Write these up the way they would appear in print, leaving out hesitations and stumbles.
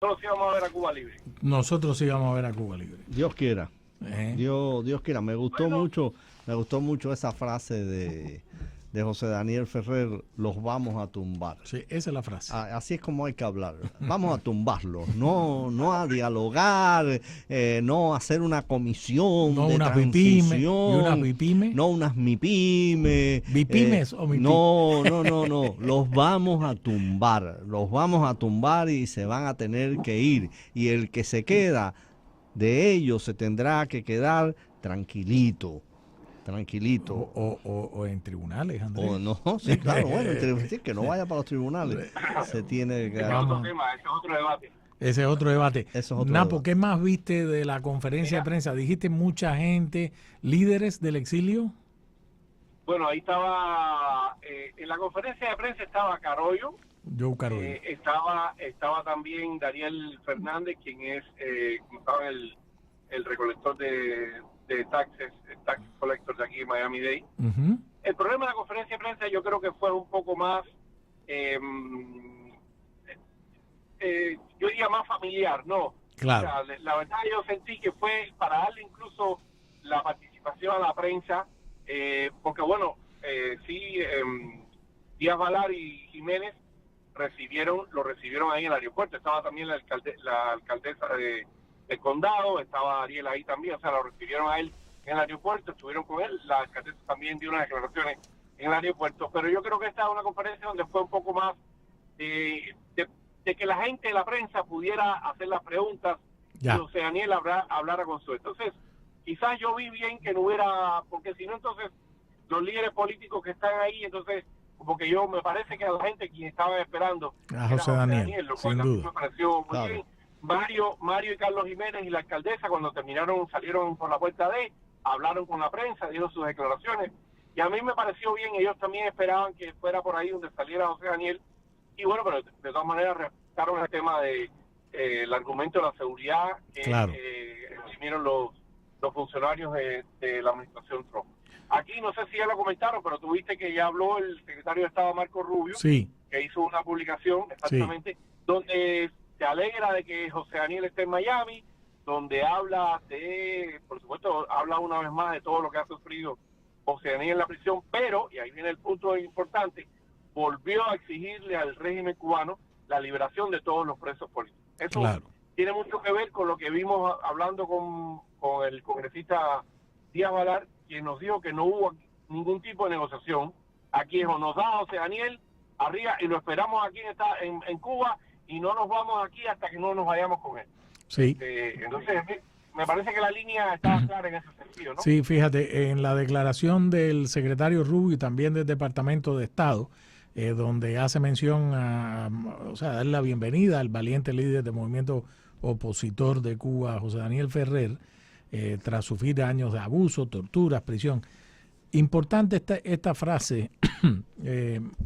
Nosotros sí vamos a ver a Cuba libre. Nosotros sí vamos a ver a Cuba libre. Dios quiera. Eh, Dios quiera. Bueno, Me gustó mucho esa frase de José Daniel Ferrer, los vamos a tumbar. Sí, esa es la frase. Así es como hay que hablar. Vamos a tumbarlos, no a dialogar, no a hacer una comisión No de unas vipime y unas transición, vipime. no unas mipime. ¿Vipimes o mipí? No. Los vamos a tumbar y se van a tener que ir. Y el que se queda de ellos se tendrá que quedar tranquilito. O en tribunales, Andrés. O no, sí, claro, bueno, sí, que no vaya para los tribunales. Se tiene que ese es quedar. otro Vamos. tema, ese es otro debate. Ese es otro debate. Eso es otro Napo, debate. ¿qué más viste de la conferencia de Mira, prensa? Dijiste mucha gente, líderes del exilio. bueno, ahí estaba, en la conferencia de prensa estaba Carollo, Joe Carollo. estaba también Daniel Fernández, quien es como saben, el recolector de taxes, el tax collector de aquí en Miami-Dade. Ujú. El problema de la conferencia de prensa yo creo que fue un poco más, eh, yo diría más familiar, ¿no? O Claro. sea, la verdad yo sentí que fue para darle incluso la participación a la prensa, porque bueno, sí, Díaz Valar y Jiménez lo recibieron ahí en el aeropuerto. Estaba también la alcaldesa del condado, estaba Ariel ahí también, o sea, lo recibieron a él en el aeropuerto, estuvieron con él. La alcaldesa también dio unas declaraciones en el aeropuerto, pero yo creo que esta es una conferencia donde fue un poco más de que la gente de la prensa pudiera hacer las preguntas y Ya. José Daniel hablara con su. Entonces, quizás yo vi bien que no hubiera, porque si no, entonces los líderes políticos que están ahí, entonces, porque yo me parece que a la gente quien estaba esperando A era José José Daniel, Daniel, lo cual sin a mí duda. me pareció muy Claro. bien. Mario y Carlos Jiménez y la alcaldesa, cuando salieron por la puerta hablaron con la prensa, dieron sus declaraciones, y a mí me pareció bien. Ellos también esperaban que fuera por ahí donde saliera José Daniel, y bueno, pero de todas maneras respetaron el tema de el argumento de la seguridad que Claro. eximieron los funcionarios de la administración Trump. Aquí no sé si ya lo comentaron, pero tuviste que ya habló el secretario de Estado Marco Rubio, Sí, que hizo una publicación sí. exactamente donde se alegra de que José Daniel esté en Miami, donde habla por supuesto, habla una vez más de todo lo que ha sufrido José Daniel en la prisión, pero, y ahí viene el punto importante, volvió a exigirle al régimen cubano la liberación de todos los presos políticos. Eso Claro. tiene mucho que ver con lo que vimos hablando con el congresista Díaz Valar, quien nos dijo que no hubo ningún tipo de negociación. Aquí es o nos da José Daniel arriba y lo esperamos aquí en Cuba, y no nos vamos aquí hasta que no nos vayamos con él. Sí. Entonces, me parece que la línea está clara en ese sentido, ¿no? Sí, fíjate, en la declaración del secretario Rubio y también del Departamento de Estado, donde hace mención o sea, dar la bienvenida al valiente líder del movimiento opositor de Cuba, José Daniel Ferrer, tras sufrir años de abuso, torturas, prisión. Importante esta frase,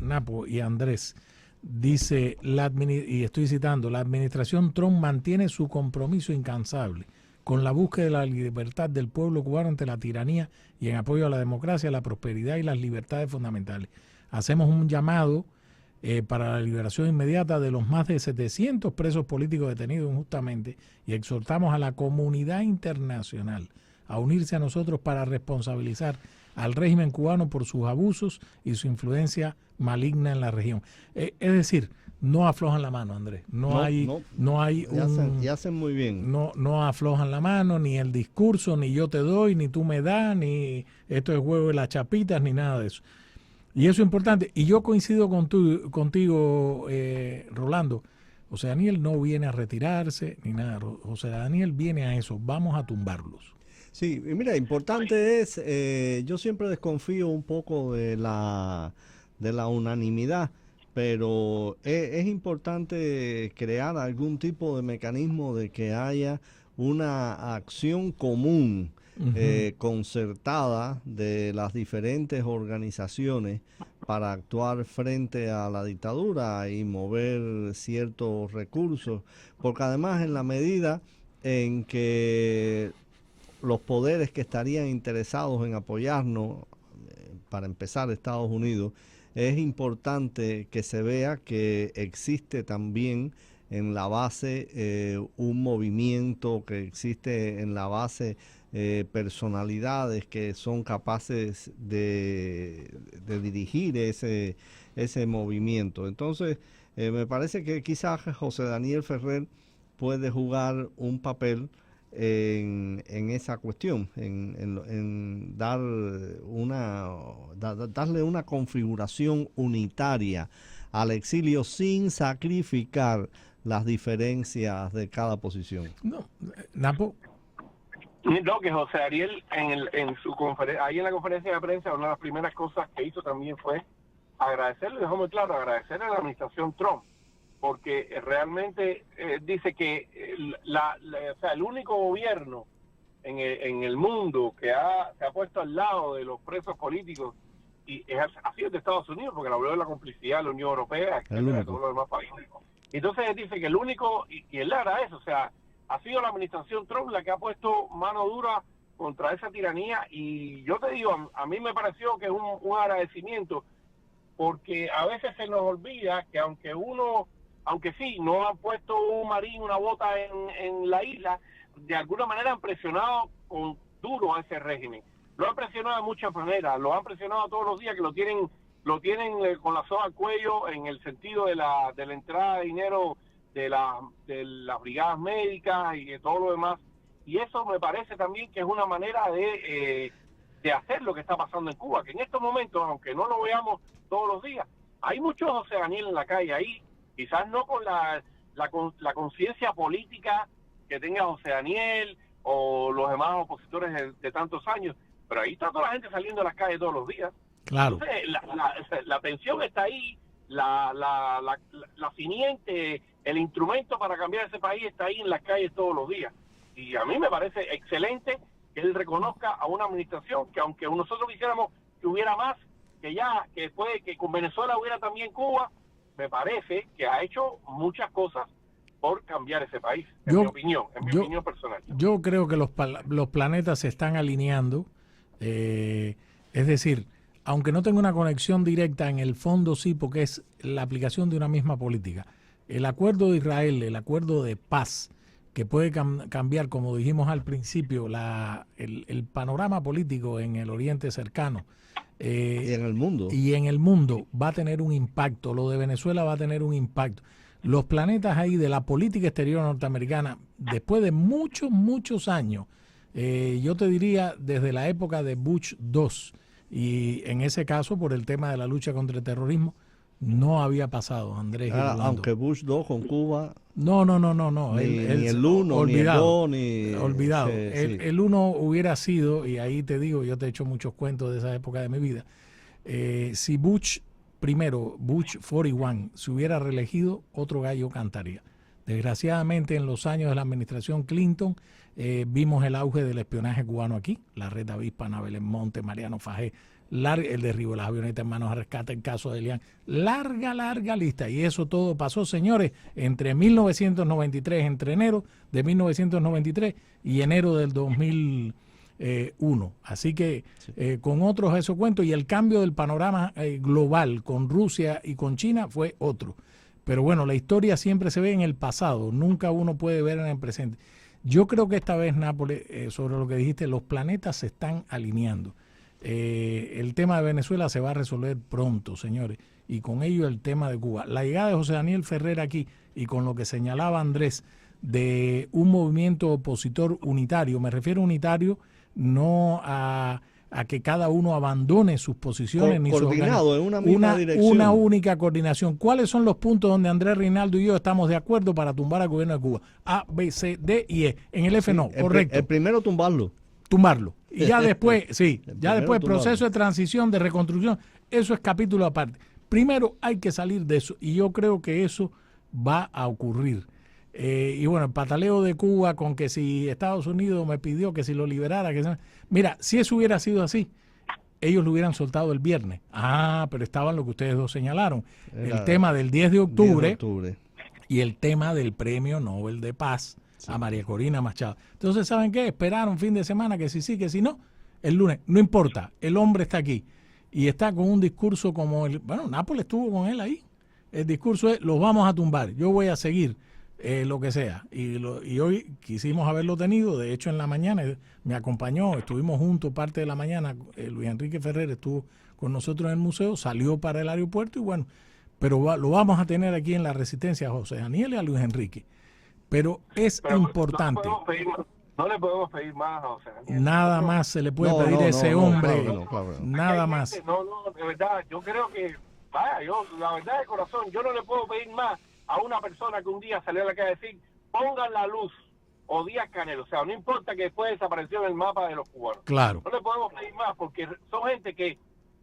Napo y Andrés, dice, y estoy citando, la administración Trump mantiene su compromiso incansable con la búsqueda de la libertad del pueblo cubano ante la tiranía y en apoyo a la democracia, la prosperidad y las libertades fundamentales. Hacemos un llamado para la liberación inmediata de los más de 700 presos políticos detenidos injustamente y exhortamos a la comunidad internacional a unirse a nosotros para responsabilizar al régimen cubano por sus abusos y su influencia maligna en la región. Es decir, no aflojan la mano, Andrés. No hay y hacen muy bien. No aflojan la mano, ni el discurso, ni yo te doy, ni tú me das, ni esto es juego de las chapitas, ni nada de eso. Y eso es importante. Y yo coincido contigo, Rolando. José Daniel no viene a retirarse, ni nada. José Daniel viene a eso. Vamos a tumbarlos. Sí, y mira, importante es, yo siempre desconfío un poco de la unanimidad, pero es importante crear algún tipo de mecanismo de que haya una acción común, concertada de las diferentes organizaciones para actuar frente a la dictadura y mover ciertos recursos, porque además en la medida en que los poderes que estarían interesados en apoyarnos, para empezar Estados Unidos, es importante que se vea que existe también en la base un movimiento, que existe en la base personalidades que son capaces de dirigir ese movimiento. Entonces, me parece que quizás José Daniel Ferrer puede jugar un papel en esa cuestión, en darle una configuración unitaria al exilio sin sacrificar las diferencias de cada posición. No, Napo. No, que José Ariel en su conferencia, ahí en la conferencia de prensa, una de las primeras cosas que hizo también fue agradecerle, dejó muy claro, agradecerle a la administración Trump, porque realmente dice que o sea, el único gobierno en el mundo que se ha puesto al lado de los presos políticos y ha sido de Estados Unidos, porque habló de la complicidad de la Unión Europea, de todos los demás países. Entonces él dice que el único, y él le agradece, o sea, ha sido la administración Trump la que ha puesto mano dura contra esa tiranía, y yo te digo, a mí me pareció que es un agradecimiento, porque a veces se nos olvida que aunque sí, no han puesto un marín, una bota en la isla, de alguna manera han presionado con duro a ese régimen. Lo han presionado de muchas maneras, lo han presionado todos los días, que lo tienen con la soga al cuello, en el sentido de la entrada de dinero de las brigadas médicas y de todo lo demás. Y eso me parece también que es una manera de hacer lo que está pasando en Cuba, que en estos momentos, aunque no lo veamos todos los días, hay muchos José Daniel en la calle ahí, quizás no con la conciencia política que tenga José Daniel o los demás opositores de tantos años, pero ahí está toda la gente saliendo a las calles todos los días. Claro. Entonces, la tensión está ahí, la simiente, el instrumento para cambiar ese país está ahí en las calles todos los días. Y a mí me parece excelente que él reconozca a una administración que, aunque nosotros quisiéramos que hubiera más, que con Venezuela hubiera también Cuba, me parece que ha hecho muchas cosas por cambiar ese país, en mi opinión personal. Yo creo que los planetas se están alineando, es decir, aunque no tenga una conexión directa, en el fondo sí, porque es la aplicación de una misma política. El acuerdo de Israel, el acuerdo de paz, que puede cambiar, como dijimos al principio, el panorama político en el Oriente cercano. Y en el mundo. Y en el mundo va a tener un impacto. Lo de Venezuela va a tener un impacto. Los planetas ahí de la política exterior norteamericana, después de muchos años, yo te diría desde la época de Bush II, y en ese caso por el tema de la lucha contra el terrorismo, no había pasado, Andrés. Aunque Bush II con Cuba... No. Ni el 1, ni el 2, ni... Olvidado. El 1 hubiera sido, y ahí te digo, yo te he hecho muchos cuentos de esa época de mi vida, si Bush 41, se hubiera reelegido, otro gallo cantaría. Desgraciadamente, en los años de la administración Clinton, vimos el auge del espionaje cubano aquí, la Red Avispa, Ana Belén Monte, Mariano Fajé, el derribo de las avionetas en manos a rescate, el caso de Elian, larga lista, y eso todo pasó, señores, entre 1993, entre enero de 1993 y enero del 2001, así que con otros esos cuentos, y el cambio del panorama global con Rusia y con China fue otro, pero bueno, la historia siempre se ve en el pasado, nunca uno puede ver en el presente. Yo creo que esta vez, Nápoles, sobre lo que dijiste, los planetas se están alineando. El tema de Venezuela se va a resolver pronto, señores, y con ello el tema de Cuba. La llegada de José Daniel Ferrer aquí, y con lo que señalaba Andrés, de un movimiento opositor unitario, me refiero a unitario no a que cada uno abandone sus posiciones, ni coordinado en una misma dirección. Una única coordinación. ¿Cuáles son los puntos donde Andrés Reinaldo y yo estamos de acuerdo para tumbar al gobierno de Cuba? A, B, C, D y E. En el F no, correcto. El primero tumbarlo. Y ya después, proceso de transición, de reconstrucción, eso es capítulo aparte. Primero hay que salir de eso, y yo creo que eso va a ocurrir. Y bueno, el pataleo de Cuba con que si Estados Unidos me pidió que si lo liberara, mira, si eso hubiera sido así, ellos lo hubieran soltado el viernes. Pero estaban lo que ustedes dos señalaron, el tema del 10 de octubre y el tema del Premio Nobel de Paz a María Corina Machado. Entonces, ¿saben qué? Esperaron fin de semana, que si sí, que si no, el lunes. No importa, el hombre está aquí y está con un discurso como Nápoles estuvo con él ahí. El discurso es, los vamos a tumbar, yo voy a seguir lo que sea. Y hoy quisimos haberlo tenido, de hecho en la mañana me acompañó, estuvimos juntos parte de la mañana, Luis Enrique Ferrer estuvo con nosotros en el museo, salió para el aeropuerto y bueno, pero lo vamos a tener aquí en la Resistencia a José Daniel y a Luis Enrique. Pero es importante. No le podemos pedir más a José Daniel. Nada más se le puede pedir a ese hombre. Claro. Nada más. De verdad, yo creo que, la verdad de corazón, yo no le puedo pedir más a una persona que un día salió a la calle a decir, pongan la luz o Díaz-Canel. O sea, no importa que después desapareció en el mapa de los cubanos. Claro. No le podemos pedir más porque son gente que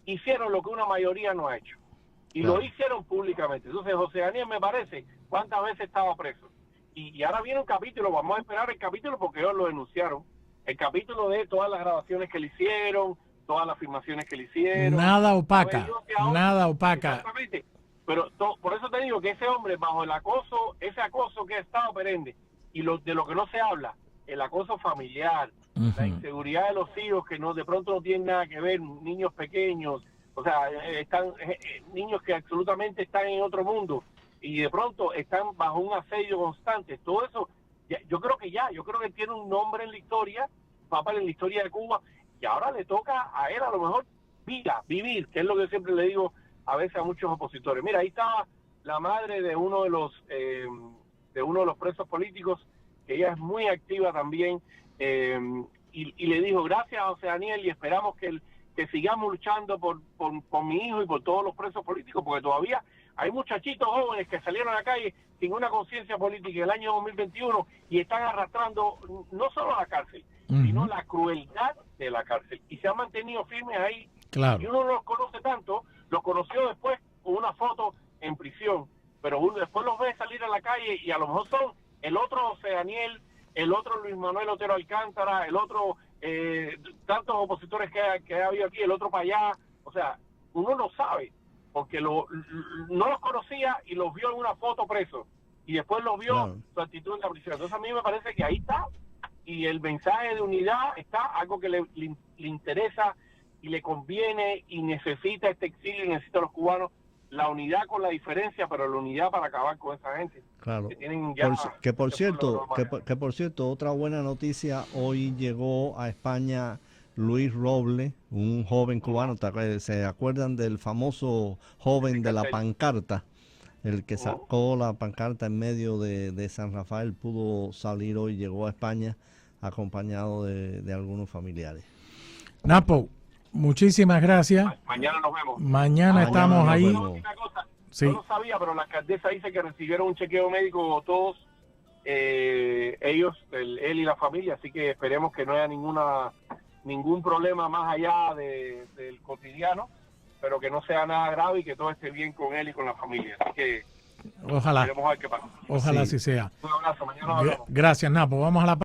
hicieron lo que una mayoría no ha hecho. Y lo hicieron públicamente. Entonces, José Daniel, me parece, ¿cuántas veces estaba preso? Y ahora viene un capítulo, vamos a esperar el capítulo porque ellos lo denunciaron. El capítulo de todas las grabaciones que le hicieron, todas las afirmaciones que le hicieron. Nada opaca, nada opaca. Exactamente. Pero por eso te digo que ese hombre, bajo el acoso, ese acoso que ha estado perenne, y de lo que no se habla, el acoso familiar, la inseguridad de los hijos que no de pronto no tienen nada que ver, niños pequeños, o sea, están niños que absolutamente están en otro mundo y de pronto están bajo un asedio constante. Todo eso, yo creo que tiene un nombre en la historia, papel en la historia de Cuba, y ahora le toca a él a lo mejor vivir, que es lo que siempre le digo a veces a muchos opositores. Mira, ahí estaba la madre de uno de los presos políticos, que ella es muy activa también, y le dijo, gracias a José Daniel, y esperamos que sigamos luchando por mi hijo y por todos los presos políticos, porque todavía hay muchachitos jóvenes que salieron a la calle sin una conciencia política en el año 2021 y están arrastrando no solo a la cárcel, sino la crueldad de la cárcel. Y se han mantenido firmes ahí. Claro. Y uno no los conoce tanto, los conoció después con una foto en prisión, pero uno después los ve salir a la calle y a lo mejor son el otro José Daniel, el otro Luis Manuel Otero Alcántara, el otro tantos opositores que ha habido aquí, el otro para allá. O sea, uno no sabe, porque no los conocía y los vio en una foto preso, y después los vio su actitud en la prisión. Entonces a mí me parece que ahí está, y el mensaje de unidad está, algo que le interesa y le conviene y necesita este exilio y necesita a los cubanos, la unidad con la diferencia, pero la unidad para acabar con esa gente. Claro. Que tienen ya por cierto, otra buena noticia, hoy llegó a España Luis Roble, un joven cubano. ¿Se acuerdan del famoso joven de la pancarta? El que sacó la pancarta en medio de San Rafael, pudo salir hoy, llegó a España acompañado de algunos familiares. Napo, muchísimas gracias. Mañana nos vemos. Mañana estamos ahí. Sí. No lo sabía, pero la alcaldesa dice que recibieron un chequeo médico todos ellos, él y la familia, así que esperemos que no haya ningún problema más allá del cotidiano, pero que no sea nada grave y que todo esté bien con él y con la familia. Así que ojalá. queremos ver qué pasa. Ojalá así sea. Un abrazo, mañana nos vemos. Gracias, Napo. Vamos a la